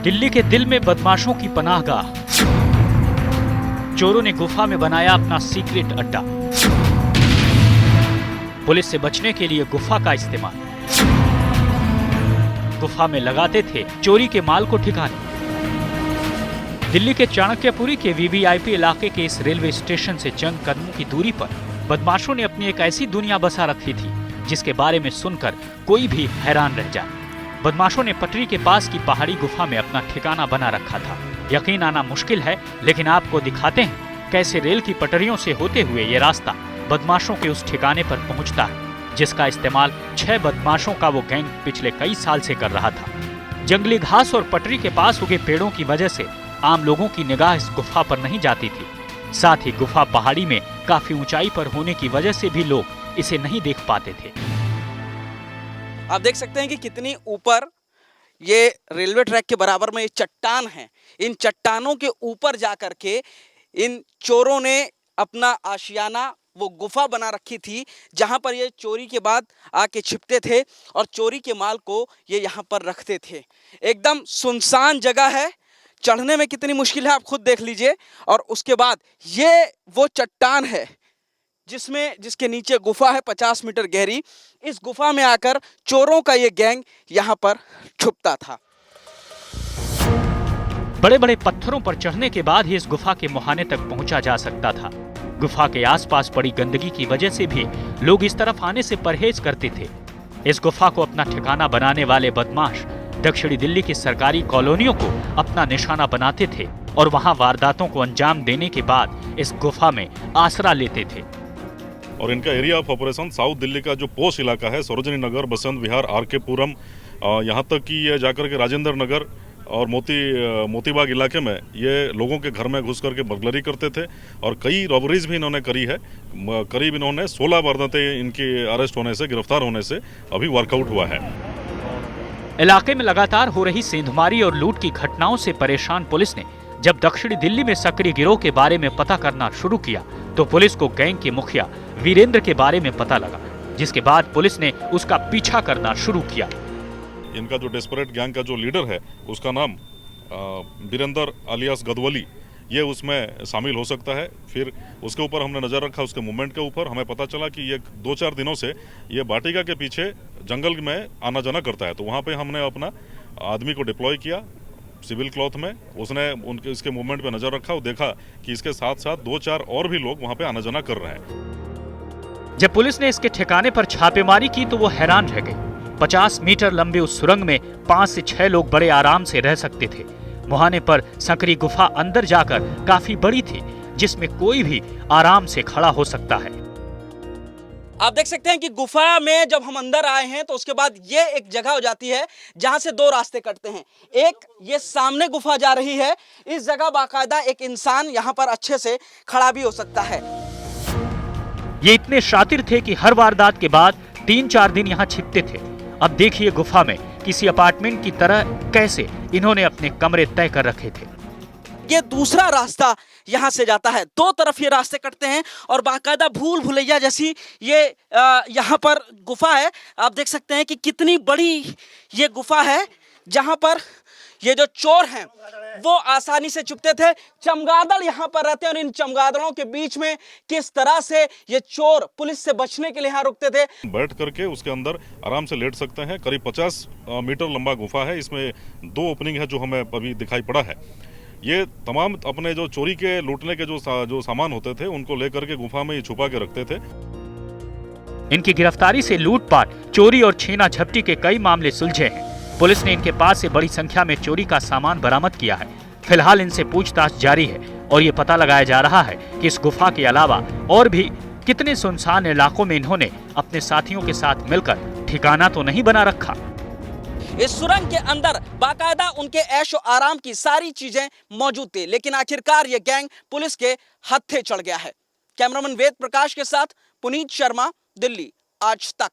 दिल्ली के दिल में बदमाशों की पनाहगाह, चोरों ने गुफा में बनाया अपना सीक्रेट अड्डा। पुलिस से बचने के लिए गुफा का इस्तेमाल, गुफा में लगाते थे चोरी के माल को ठिकाने। दिल्ली के चाणक्यपुरी के वीवीआईपी इलाके के इस रेलवे स्टेशन से चंद कदमों की दूरी पर बदमाशों ने अपनी एक ऐसी दुनिया बसा रखी थी जिसके बारे में सुनकर कोई भी हैरान रह जाए। बदमाशों ने पटरी के पास की पहाड़ी गुफा में अपना ठिकाना बना रखा था। यकीन आना मुश्किल है, लेकिन आपको दिखाते हैं कैसे रेल की पटरियों से होते हुए ये रास्ता बदमाशों के उस ठिकाने पर पहुंचता है जिसका इस्तेमाल 6 बदमाशों का वो गैंग पिछले कई साल से कर रहा था। जंगली घास और पटरी के पास उगे पेड़ों की वजह से आम लोगों की निगाह इस गुफा पर नहीं जाती थी। साथ ही गुफा पहाड़ी में काफी ऊंचाई पर होने की वजह से भी लोग इसे नहीं देख पाते थे। आप देख सकते हैं कि कितनी ऊपर ये रेलवे ट्रैक के बराबर में ये चट्टान है। इन चट्टानों के ऊपर जाकर के इन चोरों ने अपना आशियाना, वो गुफा बना रखी थी जहां पर ये चोरी के बाद आके छिपते थे और चोरी के माल को ये यहाँ पर रखते थे। एकदम सुनसान जगह है, चढ़ने में कितनी मुश्किल है आप खुद देख लीजिए। और उसके बाद ये वो चट्टान है जिसके नीचे गुफा है 50 मीटर गहरी। इस गुफा में आकर चोरों का ये गैंग यहाँ पर छुपता था। बड़े बड़े पत्थरों पर चढ़ने के बाद ही इस गुफा के मुहाने तक पहुंचा जा सकता था। गुफा के आसपास पड़ी गंदगी की वजह से भी लोग इस तरफ आने से परहेज करते थे। इस गुफा को अपना ठिकाना बनाने वाले बदमाश दक्षिणी दिल्ली की सरकारी कॉलोनियों को अपना निशाना बनाते थे और वहां वारदातों को अंजाम देने के बाद इस गुफा में आसरा लेते थे। और इनका area of operation south Delhi का जो पोस्ट इलाका है, सरोजनी नगर, बसंत विहार, आर.के. पुरम, यहाँ तक कि ये जाकर के राजेंद्र नगर और मोतीबाग इलाके में ये लोगों के घर में घुस करके बर्गलरी करते थे और कई रॉबरीज भी इन्होंने करी है। करीब इन्होंने 16 वारदातें इनके अरेस्ट होने से, गिरफ्तार होने से अभी वर्कआउट हुआ है। इलाके में लगातार हो रही सेंधमारी और लूट की घटनाओं से परेशान पुलिस ने जब दक्षिणी दिल्ली में सक्रिय गिरोह के बारे में पता करना शुरू किया तो पुलिस को गैंग के मुखिया वीरेंद्र के बारे में पता लगा, जिसके बाद पुलिस ने उसका पीछा करना शुरू किया। इनका जो डेस्परेट गैंग का जो लीडर है उसका नाम वीरेंद्र अलियास गदवली, ये उसमें शामिल हो सकता है। फिर उसके ऊपर हमने नज़र रखा, उसके मूवमेंट के ऊपर हमें पता चला कि ये 2-4 दिनों से ये बाटिका के पीछे जंगल में आना जाना करता है। तो वहाँ पे हमने अपना आदमी को डिप्लॉय किया सिविल क्लॉथ में। उसने उनके इसके मूवमेंट पे नज़र रखा और देखा कि इसके साथ साथ 2-4 और भी लोग वहाँ पे आना जाना कर रहे हैं। जब पुलिस ने इसके ठिकाने पर छापेमारी की तो वो हैरान रह गई। 50 मीटर लंबे उस सुरंग में 5 से 6 लोग बड़े आराम से रह सकते थे। मुहाने पर संकरी गुफा अंदर जाकर काफी बड़ी थी जिसमें कोई भी आराम से खड़ा हो सकता है। आप देख सकते हैं कि गुफा में जब हम अंदर आए हैं तो उसके बाद ये एक जगह हो जाती है जहां से 2 रास्ते कटते हैं। एक ये सामने गुफा जा रही है, इस जगह बाकायदा एक इंसान यहां पर अच्छे से खड़ा भी हो सकता है। ये इतने शातिर थे कि हर वारदात के बाद 3-4 दिन यहाँ छिपते थे। अब देखिए गुफा में किसी अपार्टमेंट की तरह कैसे इन्होंने अपने कमरे तय कर रखे थे। ये दूसरा रास्ता यहाँ से जाता है, 2 तरफ ये रास्ते कटते हैं और बाकायदा भूल भुलैया जैसी ये यहाँ पर गुफा है। आप देख सकते हैं कि कितनी बड़ी ये गुफा है जहाँ पर ये जो चोर हैं वो आसानी से छुपते थे। चमगादड़ यहाँ पर रहते हैं और इन चमगादड़ों के बीच में किस तरह से ये चोर पुलिस से बचने के लिए यहाँ रुकते थे। बैठ करके उसके अंदर आराम से लेट सकते हैं। करीब 50 मीटर लंबा गुफा है, इसमें 2 ओपनिंग है जो हमें अभी दिखाई पड़ा है। ये तमाम अपने जो चोरी के, लूटने के जो सामान होते थे उनको लेकर के गुफा में ये छुपा के रखते थे। इनकी गिरफ्तारी से लूटपाट, चोरी और छीना झपटी के कई मामले सुलझे हैं। पुलिस ने इनके पास से बड़ी संख्या में चोरी का सामान बरामद किया है। फिलहाल इनसे पूछताछ जारी है और ये पता लगाया जा रहा है कि इस गुफा के अलावा और भी कितने सुनसान इलाकों में इन्होंने अपने साथियों के साथ मिलकर ठिकाना तो नहीं बना रखा। इस सुरंग के अंदर बाकायदा उनके ऐशो आराम की सारी चीजें मौजूद थी, लेकिन आखिरकार ये गैंग पुलिस के हत्थे चढ़ गया है। कैमरामैन वेद प्रकाश के साथ पुनीत शर्मा, दिल्ली आज तक।